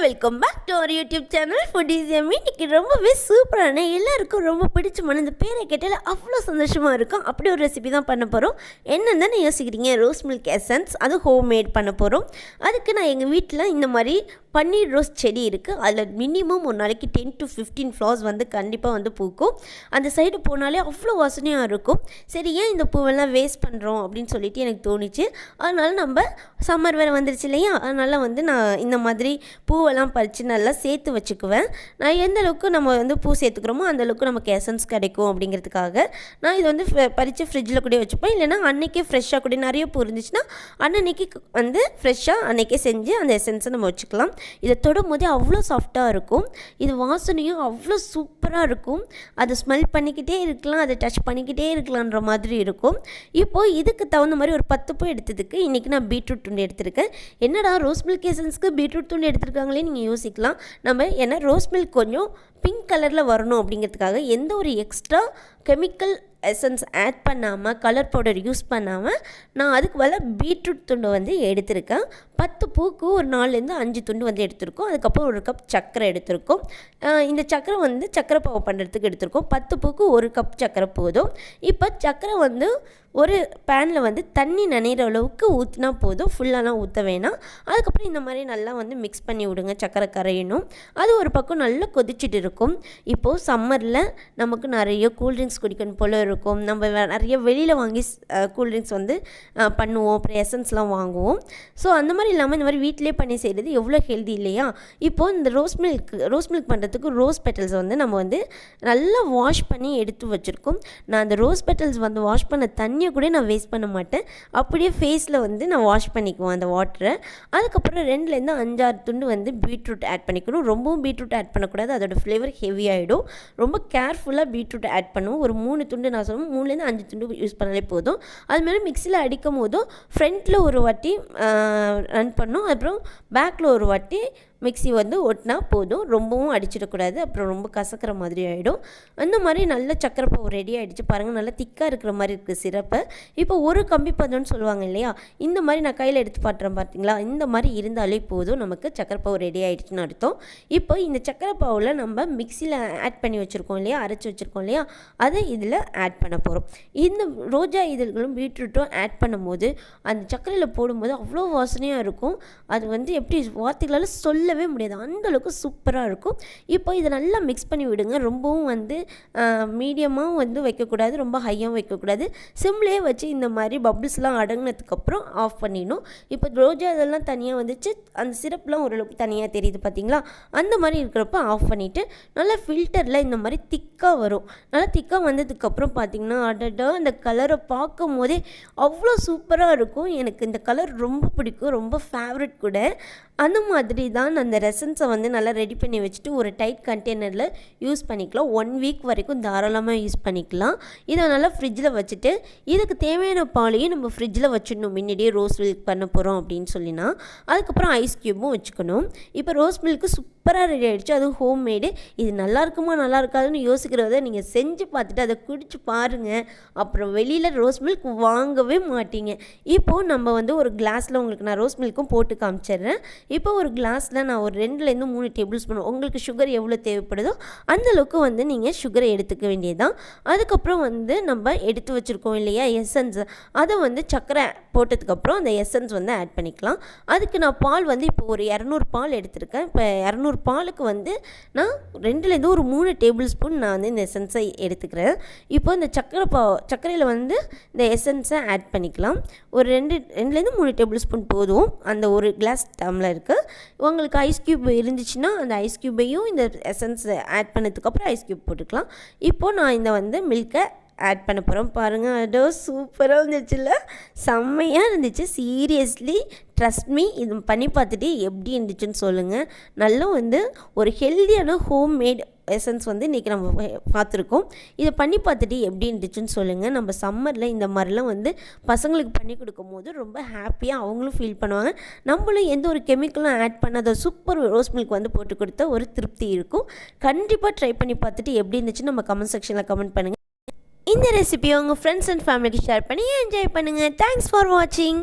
Welcome back to our YouTube channel foodies Emmy. இன்றைக்கி ரொம்பவே சூப்பரான எல்லாருக்கும் ரொம்ப பிடிச்சமான இந்த பேரை கேட்டால் அவ்வளோ சந்தோஷமாக இருக்கும். அப்படி ஒரு ரெசிபி தான் பண்ண போகிறோம். என்னன்னு தானே யோசிக்கிறீங்க? ரோஸ் மில்க் எசன்ஸ், அது ஹோம் மேட் பண்ண போகிறோம். அதுக்கு நான் எங்கள் வீட்டில் இந்த மாதிரி பன்னீர் ரோஸ் செடி இருக்குது. அதில் மினிமம் ஒரு நாளைக்கு 10 to 15 ஃப்ளவர்ஸ் வந்து கண்டிப்பாக வந்து பூக்கும். அந்த சைடு போனாலே அவ்வளோ வாசனையாக இருக்கும். சரி, ஏன் இந்த பூவெல்லாம் வேஸ்ட் பண்ணுறோம் அப்படின்னு சொல்லிட்டு எனக்கு தோணிச்சு. அதனால் நம்ம சம்மர் வேறு வந்துருச்சு இல்லையா, அதனால் வந்து நான் இந்த மாதிரி பூவெல்லாம் பறித்து நல்லா சேர்த்து வச்சுக்குவேன். நான் எந்த அளவுக்கு நம்ம வந்து பூ சேர்த்துக்கிறோமோ அந்தளவுக்கு நமக்கு எசன்ஸ் கிடைக்கும் அப்படிங்கிறதுக்காக நான் இது வந்து பறித்து ஃப்ரிட்ஜில் கூட வச்சுப்பேன். இல்லைனா அன்றைக்கே ஃப்ரெஷ்ஷாக கூட நிறைய பூ இருந்துச்சுன்னா அன்னைக்கு வந்து ஃப்ரெஷ்ஷாக அன்றைக்கே செஞ்சு அந்த எசன்ஸை நம்ம வச்சுக்கலாம். இதை தொடும் போதே அவ்வளோ சாஃப்டாக இருக்கும். இது வாசனையும் அவ்வளோ சூப்பராக இருக்கும். அதை ஸ்மெல் பண்ணிக்கிட்டே இருக்கலாம், அதை டச் பண்ணிக்கிட்டே இருக்கலான்ற மாதிரி இருக்கும். இப்போது இதுக்கு தகுந்த மாதிரி ஒரு 10 பூ எடுத்ததுக்கு இன்றைக்கி நான் பீட்ரூட் துண்டு எடுத்திருக்கேன். என்னடா ரோஸ் மில்க் எசன்ஸ்க்கு பீட்ரூட் துண்டு எடுத்துருக்காங்களே நீங்கள் யோசிக்கலாம். நம்ம ஏன்னா ரோஸ் மில்க் கொஞ்சம் பிங்க் கலரில் வரணும் அப்படிங்கிறதுக்காக எந்த ஒரு எக்ஸ்ட்ரா கெமிக்கல் எசன்ஸ் ஆட் பண்ணாமல், கலர் பவுடர் யூஸ் பண்ணாமல் நான் அதுக்கு மேலே பீட்ரூட் துண்டு வந்து எடுத்திருக்கேன். 10 பூக்கு ஒரு 4லேருந்து 5 துண்டு வந்து எடுத்திருக்கோம். அதுக்கப்புறம் ஒரு கப் சர்க்கரை எடுத்திருக்கோம். இந்த சர்க்கரை வந்து சர்க்கரை பாவு பண்ணுறதுக்கு எடுத்திருக்கோம். 10 பூக்கு ஒரு கப் சர்க்கரை போதும். இப்போ சர்க்கரை வந்து ஒரு பேனில் வந்து தண்ணி நனைகிற அளவுக்கு ஊற்றினா போதும், ஃபுல்லாலாம் ஊற்ற வேணாம். அதுக்கப்புறம் இந்த மாதிரி நல்லா வந்து மிக்ஸ் பண்ணி விடுங்க, சர்க்கரை கரையணும். அது ஒரு பக்கம் நல்லா கொதிச்சுட்டு இருக்கும். இப்போது சம்மரில் நமக்கு நிறைய கூல்ட்ரிங்க்ஸ் குடிக்கணும் போல் இருக்கும். நம்ம நிறைய வெளியில் வாங்கி கூல்ட்ரிங்க்ஸ் வந்து பண்ணுவோம், அப்புறம் எசன்ஸ்லாம் வாங்குவோம். ஸோ அந்த மாதிரி இல்லாமல் இந்த மாதிரி வீட்டிலே பண்ணி செய்கிறது எவ்வளோ ஹெல்தி இல்லையா? இப்போது இந்த ரோஸ் மில்க் பண்ணுறதுக்கு ரோஸ் பெட்டல்ஸ் வந்து நம்ம வந்து நல்லா வாஷ் பண்ணி எடுத்து வச்சுருக்கோம். நான் அந்த ரோஸ் பெட்டல்ஸ் வந்து வாஷ் பண்ண தண்ணி கூட நான் வேஸ்ட் பண்ண மாட்டேன். அப்படியே ஃபேஸில் வந்து நான் வாஷ் பண்ணிக்குவேன் அந்த வாட்டரை. அதுக்கப்புறம் 2லேருந்து 5-6 துண்டு வந்து பீட்ரூட் ஆட் பண்ணிக்கணும். ரொம்பவும் பீட்ரூட் ஆட் பண்ணக்கூடாது, அதோட ஃப்ளேவர் ஹெவி ஆகிடும். ரொம்ப கேர்ஃபுல்லாக பீட்ரூட் ஆட் பண்ணுவோம். ஒரு 3 துண்டு நான் சொல்லுவேன், 3லேருந்து 5 துண்டு யூஸ் பண்ணாலே போதும். அதுமாதிரி மிக்சியில் அடிக்கும் போதும் ஃப்ரண்ட்டில் ஒரு வாட்டி ரன் பண்ணணும், அப்புறம் பேக்கில் ஒரு வாட்டி மிக்ஸி வந்து ஒட்டினா போதும். ரொம்பவும் அடிச்சிடக்கூடாது, அப்புறம் ரொம்ப கசக்கிற மாதிரி ஆகிடும். அந்த மாதிரி நல்ல சக்கரை பாவு ரெடி ஆகிடுச்சு பாருங்கள். நல்லா திக்காக இருக்கிற மாதிரி இருக்குது சிரப்பை. இப்போ ஒரு கம்பி பதம்னு சொல்லுவாங்க இல்லையா, இந்த மாதிரி நான் கையில் எடுத்து பாட்டுறேன் பார்த்தீங்களா, இந்த மாதிரி இருந்தாலே போதும், நமக்கு சக்கரை பாவு ரெடி ஆகிடுச்சுன்னு அர்த்தம். இப்போ இந்த சக்கரை பாவில் நம்ம மிக்சியில் ஆட் பண்ணி வச்சுருக்கோம் இல்லையா, அரைச்சி வச்சுருக்கோம் இல்லையா, அதை இதில் ஆட் பண்ண போகிறோம். இந்த ரோஜா இதழ்களும் பீட்ரூட்டும் ஆட் பண்ணும்போது அந்த சக்கரையில் போடும்போது அவ்வளோ வாசனையாக இருக்கும். அது வந்து எப்படி வார்த்தைகளால் சொல்லவே முடியாது, அந்தளவுக்கு சூப்பராக இருக்கும். இப்போ இதை நல்லா மிக்ஸ் பண்ணி விடுங்க. ரொம்பவும் வந்து மீடியமாக வந்து வைக்கக்கூடாது, ரொம்ப ஹையாகவும் வைக்கக்கூடாது. சிம்லேயே வச்சு இந்த மாதிரி பபிள்ஸ்லாம் அடங்கினதுக்கப்புறம் ஆஃப் பண்ணிடணும். இப்போ ரோஜா இதெல்லாம் தனியாக வந்துச்சு, அந்த சிரப்லாம் ஓரளவுக்கு தனியாக தெரியுது பார்த்தீங்களா, அந்த மாதிரி இருக்கிறப்ப ஆஃப் பண்ணிவிட்டு நல்லா ஃபில்டரில் இந்த மாதிரி திக்காக வரும். நல்லா திக்காக வந்ததுக்கப்புறம் பார்த்திங்கன்னா அடடா, அந்த கலரை பார்க்கும் போதே அவ்வளோ சூப்பராக இருக்கும். எனக்கு இந்த கலர் ரொம்ப பிடிக்கும், ரொம்ப ஃபேவரட் கூட. அந்த மாதிரி தான் அந்த ரெசன்ஸை வந்து நல்லா ரெடி பண்ணி வச்சுட்டு ஒரு டைட் கண்டெய்னரில் யூஸ் பண்ணிக்கலாம். 1 வீக் வரைக்கும் தாராளமாக யூஸ் பண்ணிக்கலாம். இதை நல்லா ஃப்ரிட்ஜில் வச்சுட்டு இதுக்கு தேவையான பாலையும் நம்ம ஃப்ரிட்ஜில் வச்சிடணும். முன்னாடியே ரோஸ் மில்க் பண்ண போகிறோம் அப்படின்னு சொல்லினா அதுக்கப்புறம் ஐஸ் க்யூப்பும் வச்சுக்கணும். இப்போ ரோஸ் மில்க்கு சூப்பராக ரெடி ஆகிடுச்சு, அதுவும் ஹோம் மேடு. இது நல்லா இருக்குமா நல்லா இருக்காதுன்னு யோசிக்கிறத நீங்கள் செஞ்சு பார்த்துட்டு அதை குடிச்சு பாருங்கள். அப்புறம் வெளியில் ரோஸ் மில்க் வாங்கவே மாட்டீங்க. இப்போது நம்ம வந்து ஒரு கிளாஸில் உங்களுக்கு நான் ரோஸ் மில்க்கும் போட்டு காமிச்சிடுறேன். இப்போ ஒரு கிளாஸில் நான் ஒரு 2லேருந்து 3 டேபிள் ஸ்பூன், உங்களுக்கு சுகர் எவ்வளோ தேவைப்படுதோ அந்தளவுக்கு வந்து நீங்கள் சுகரை எடுத்துக்க வேண்டியதுதான். அதுக்கப்புறம் வந்து நம்ம எடுத்து வச்சுருக்கோம் இல்லையா எசன்ஸ், அதை வந்து சர்க்கரை போட்டதுக்கப்புறம் அந்த எசன்ஸ் வந்து ஆட் பண்ணிக்கலாம். அதுக்கு நான் பால் வந்து இப்போ ஒரு 200 பால் எடுத்திருக்கேன். இப்போ 200 பாலுக்கு வந்து நான் 2லேருந்து ஒரு 3 டேபிள் ஸ்பூன் நான் வந்து இந்த எசன்ஸை எடுத்துக்கிறேன். இப்போ இந்த சர்க்கரையில் வந்து இந்த எசன்ஸை ஆட் பண்ணிக்கலாம். ஒரு 2லேருந்து 3 டேபிள் ஸ்பூன் போதும் அந்த ஒரு கிளாஸ் டம்ளர் இருக்குது. உங்களுக்கு ஐஸ் க்யூப் இருந்துச்சுன்னா அந்த ஐஸ் க்யூப்பையும் இந்த எசன்ஸ் ஆட் பண்ணதுக்கப்புறம் ஐஸ் க்யூப் போட்டுக்கலாம். இப்போது நான் இந்த வந்து மில்கை ஆட் பண்ண போகிறோம் பாருங்கள். அதோ சூப்பராக இருந்துச்சுல்ல, செம்மையாக இருந்துச்சு. சீரியஸ்லி ட்ரஸ்ட் மீ, இது பண்ணி பார்த்துட்டு எப்படி இருந்துச்சுன்னு சொல்லுங்கள். நல்லா வந்து ஒரு ஹெல்தியான ஹோம் மேட் எசன்ஸ் வந்து இன்றைக்கி நம்ம பார்த்துருக்கோம். இதை பண்ணி பார்த்துட்டு எப்படி இருந்துச்சுன்னு சொல்லுங்கள். நம்ம சம்மரில் இந்த மாதிரிலாம் வந்து பசங்களுக்கு பண்ணி கொடுக்கும் போது ரொம்ப ஹாப்பியாக அவங்களும் ஃபீல் பண்ணுவாங்க. நம்மளும் எந்த ஒரு கெமிக்கலும் ஆட் பண்ணாத சூப்பர் ரோஸ் மில்க் வந்து போட்டு கொடுத்த ஒரு திருப்தி இருக்கும். கண்டிப்பாக ட்ரை பண்ணி பார்த்துட்டு எப்படி இருந்துச்சுன்னு நம்ம கமெண்ட் செக்ஷனில் கமெண்ட் பண்ணுங்கள். இந்த ரெசிபியை உங்கள் ஃப்ரெண்ட்ஸ் அண்ட் ஃபேமிலிக்கு ஷேர் பண்ணி என்ஜாய் பண்ணுங்கள். தேங்க்ஸ் ஃபார் வாட்சிங்.